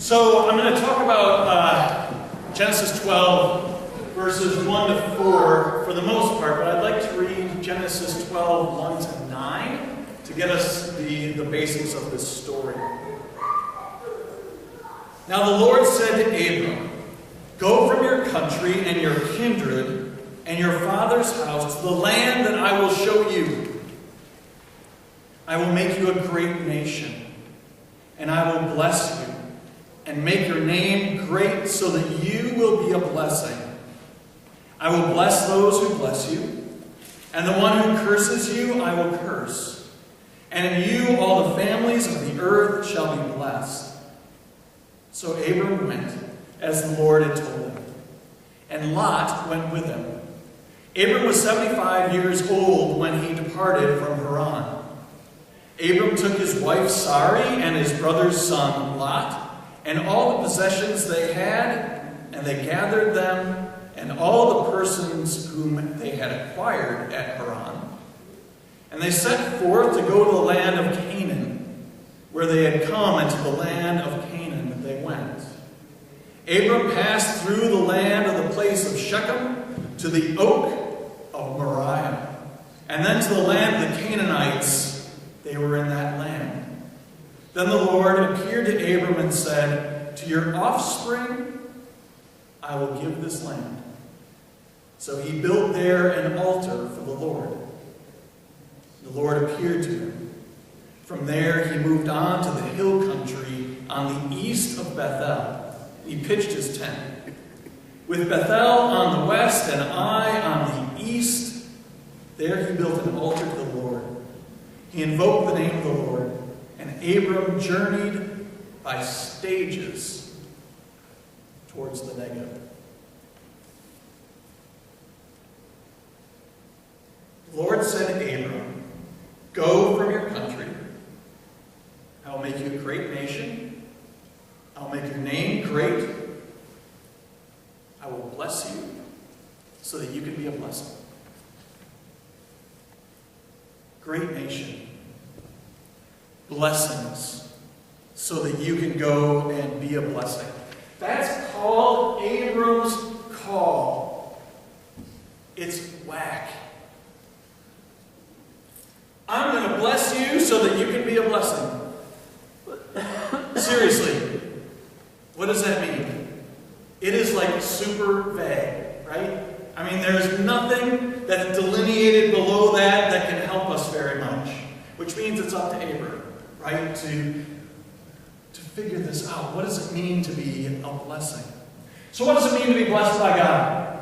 So I'm going to talk about Genesis 12, verses 1 to 4 for the most part, but I'd like to read Genesis 12, 1 to 9 to get us the basics of this story. Now the Lord said to Abram, "Go from your country and your kindred and your father's house to the land that I will show you. I will make you a great nation, and I will bless you and make your name great so that you will be a blessing. I will bless those who bless you, and the one who curses you I will curse. And in you all the families of the earth shall be blessed." So Abram went, as the Lord had told him, and Lot went with him. Abram was 75 years old when he departed from Haran. Abram took his wife Sarai and his brother's son Lot, and all the possessions they had, and they gathered them, and all the persons whom they had acquired at Haran. And they set forth to go to the land of Canaan, where they had come, and to the land of Canaan they went. Abram passed through the land of the place of Shechem to the oak of Moriah, and then to the land of the Canaanites. They were in that land. Then the Lord appeared to Abram and said, "To your offspring I will give this land." So he built there an altar for the Lord. The Lord appeared to him. From there he moved on to the hill country on the east of Bethel. He pitched his tent, with Bethel on the west and Ai on the east. There he built an altar to the Lord. He invoked the name of the Lord, and Abram journeyed by stages towards the Negev. The Lord said to Abram, "Go from your country. I will make you a great nation. I will make your name great. I will bless you so that you can be a blessing." Great nation. Blessings so that you can go and be a blessing. That's called Abram's call. It's whack. I'm going to bless you so that you can be a blessing. Seriously, what does that mean? It is like super vague, right? I mean, there's nothing that's delineated below that can help us very much, which means it's up to Abram, right, to figure this out. What does it mean to be a blessing? So what does it mean to be blessed by God?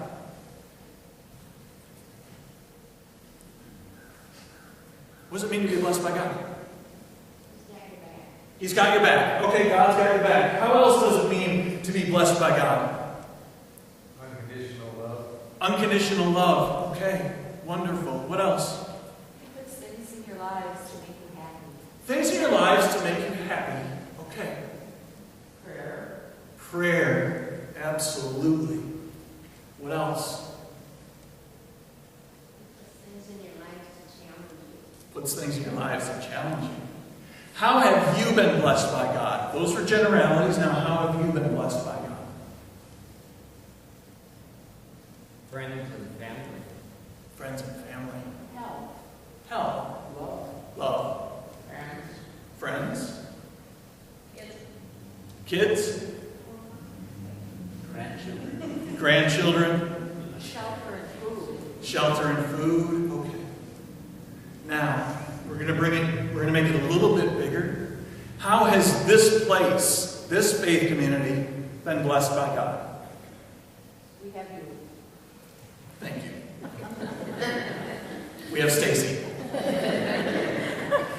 What does it mean to be blessed by God? He's got your back. Okay, God's got your back. How else does it mean to be blessed by God? Unconditional love. Unconditional love. Okay, wonderful. What else? He puts things in your lives to make you happy. Things in your lives to make you happy. Okay. Prayer. Prayer. Absolutely. What else? Puts things in your lives to challenge you. Puts things in your lives that challenge you. How have you been blessed by God? Those are generalities. Now, how have you been blessed by God? Friends and family. Friends and family. Help. Help. Love. Love. Friends. Friends. Kids. Kids. Grandchildren. Grandchildren. Shelter and food. Shelter and food. Okay. Now, we're going to make it a little bit bigger. How has this place, this faith community, been blessed by God? We have you. Thank you. We have Stacy.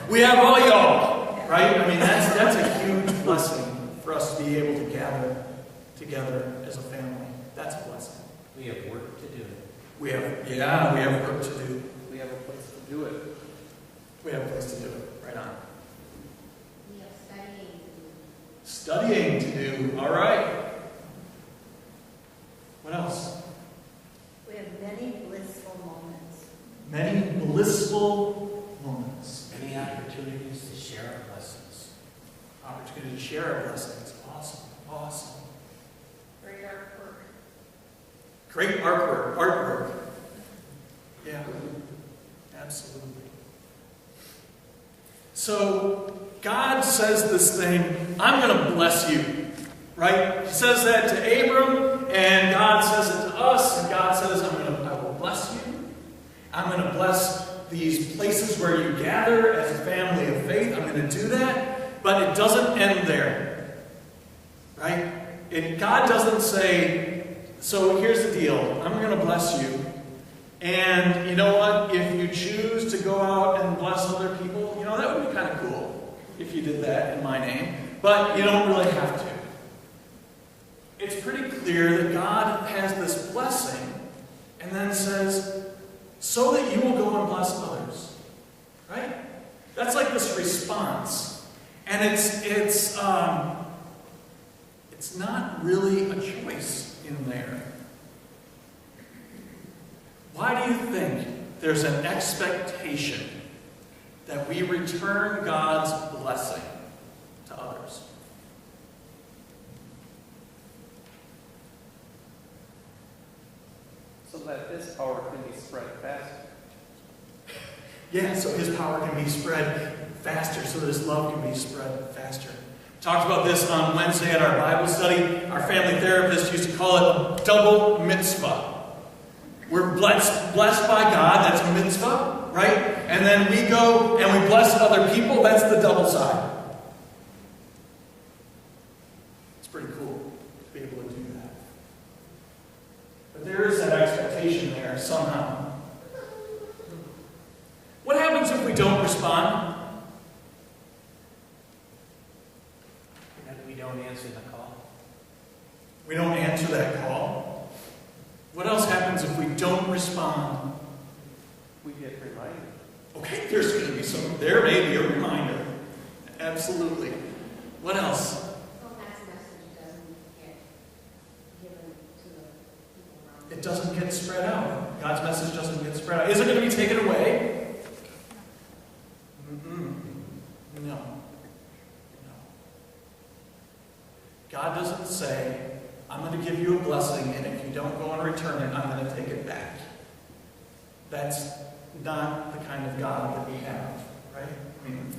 We have all y'all, right? I mean, that's a huge blessing for us to be able to gather together as a family. That's a blessing. We have work to do. We have work to do. We have a place to do it. We have a place to do it. Right on. We have studying to do. Studying to do. All right. What else? We have many blissful moments. Many blissful moments. Many opportunities to share our blessings. Opportunity to share our blessings. Awesome. Awesome. Great artwork. Great artwork. Yeah, absolutely. So God says this thing, I'm going to bless you. Right? He says that to Abram, and God says it to us, and God says, I will bless you. I'm going to bless these places where you gather as a family of faith. I'm going to do that. But it doesn't end there. Right? God doesn't say, so here's the deal. I'm going to bless you. And you know what? If you choose to go out and bless other people, that would be kind of cool if you did that in my name. But you don't really have to. It's pretty clear that God has this blessing and then says, so that you will go and bless others. Right? That's like this response. And it's not really a choice in there. Why do you think there's an expectation that we return God's blessing to others? So that His power can be spread faster. Yeah, so His power can be spread faster, so that His love can be spread faster. Talked about this on Wednesday at our Bible study. Our family therapist used to call it a double mitzvah. We're blessed by God, that's a mitzvah, right? And then we go and we bless other people, that's the double side. It's pretty cool to be able to do that. But there is that expectation there somehow. What happens if we don't respond? We don't answer the call. We don't answer that call. What else happens if we don't respond? We get reminded. Okay, there's going to be there may be a reminder. Absolutely. What else? God's message doesn't get given to the people around. It doesn't get spread out. God's message doesn't get spread out. Is it going to be taken away? No. God doesn't say, I'm going to give you a blessing, and if you don't go and return it, I'm going to take it back. That's not the kind of God that we have, right? I mean,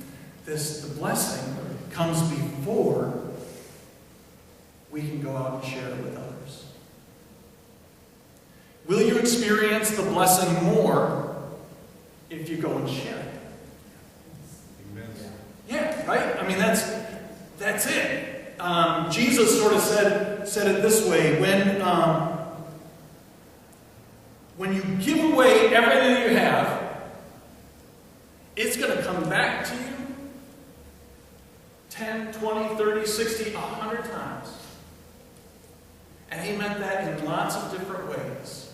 the blessing comes before we can go out and share it with others. Will you experience the blessing more if you go and share it? Amen. Yeah, right? I mean, that's it. Jesus sort of said it this way: when you give away everything that you have, it's going to come back to you 10, 20, 30, 60, 100 times. And he meant that in lots of different ways.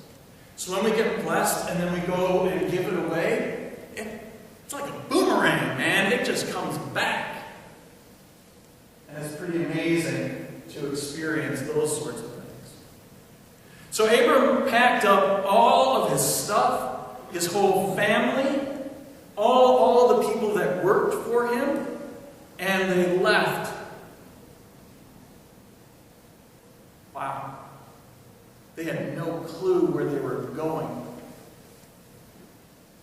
So when we get blessed and then we go and give it away, it's like a boomerang, man. It just comes back. And it's pretty amazing to experience those sorts of things. So Abram packed up all of his stuff, his whole family, all the people that worked for him, and they left. Wow. They had no clue where they were going.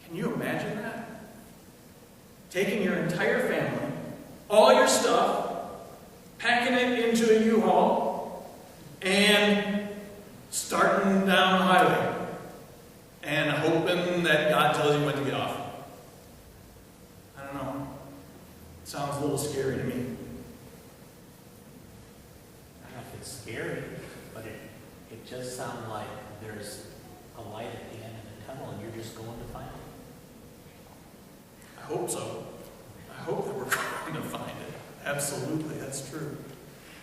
Can you imagine that? Taking your entire family, all your stuff, packing it into a U-Haul, and starting down the highway, and hoping that God tells you when to get off. I don't know. It sounds a little scary to me. I don't know if it's scary, but it just sounds like there's a light at the end of the tunnel and you're just going to find it. I hope so. I hope that we're going to find it. Absolutely, that's true.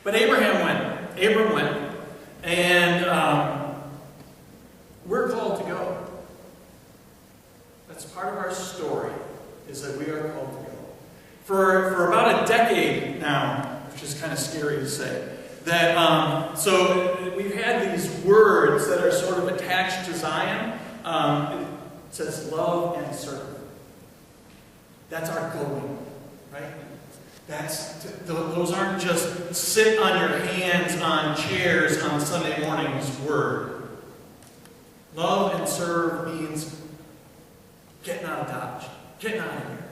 But Abram went, and we're called to go. That's part of our story, is that we are called to go. For about a decade now, which is kind of scary to say, that so we've had these words that are sort of attached to Zion. It says love and serve. That's our going, right? Those aren't just sit on your hands on chairs on Sunday morning's word. Love and serve means getting out of Dodge, getting out of here,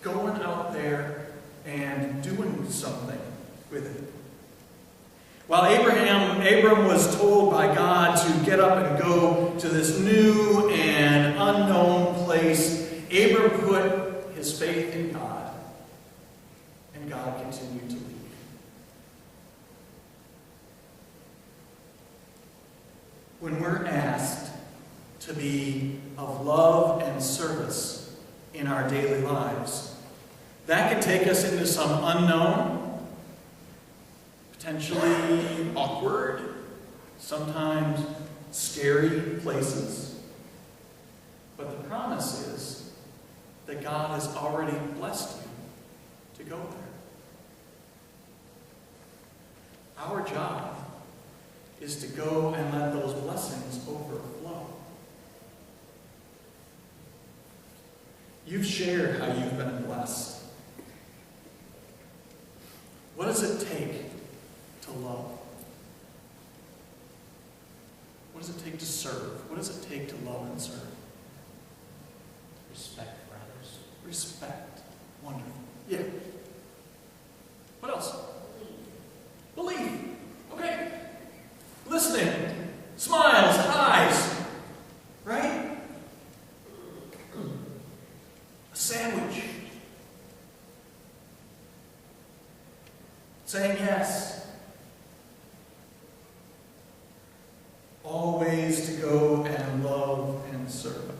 going out there and doing something with it. While Abram was told by God to get up and go to this new and unknown place, Abram put his faith in God, and God continued to lead. When we're asked to be of love and service in our daily lives, that can take us into some unknown, potentially awkward, sometimes scary places. But the promise is that God has already blessed you to go there. Our job is to go and let those blessings overflow. You've shared how you've been blessed. What does it take to love? What does it take to serve? What does it take to love and serve? Respect for others. Respect. Wonderful. Yeah. What else? Believe. Okay. Listening. Smiles. Eyes. Right? A sandwich. Saying yes. Always to go and love and serve.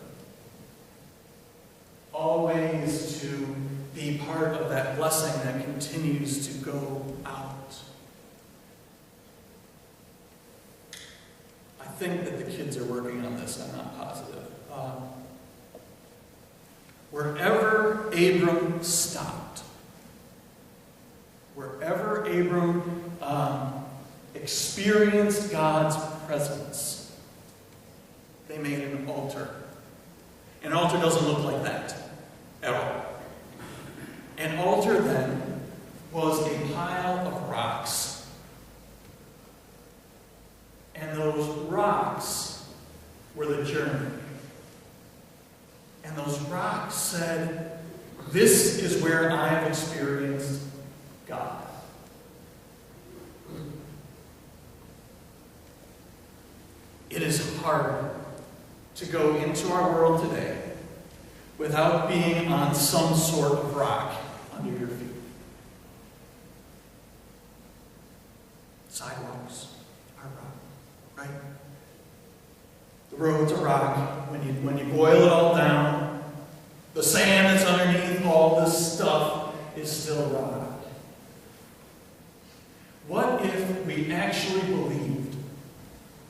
Always to be part of that blessing that continues to go out. I think that the kids are working on this. I'm not positive. Wherever Abram stopped, wherever Abram experienced God's presence, they made an altar. An altar doesn't look like that at all. An altar then was a pile of rocks. And those rocks were the journey. And those rocks said, this is where I have experienced God. It is hard to go into our world today without being on some sort of rock under your feet. Sidewalks are rock, right? The roads are rock. When you boil it all down, the sand that's underneath all this stuff is still rock. What if we actually believed?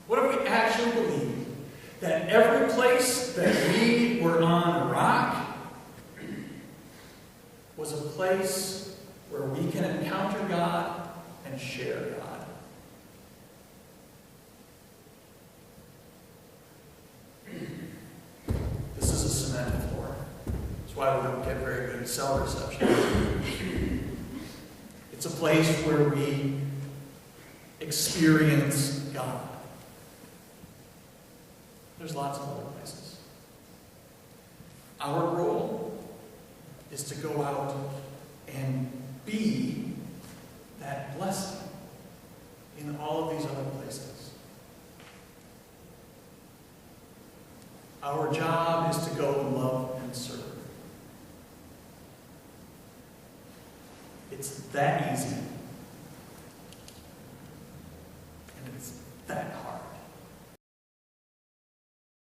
What if we actually believed that every place that we were on rock was a place where we can encounter God and share God? This is a cement floor. That's why we don't get very good cell reception. It's a place where we experience God. There's lots of other places. Our role is to go out and be that blessing in all of these other places. Our job is to go and love and serve. It's that easy. And it's that hard.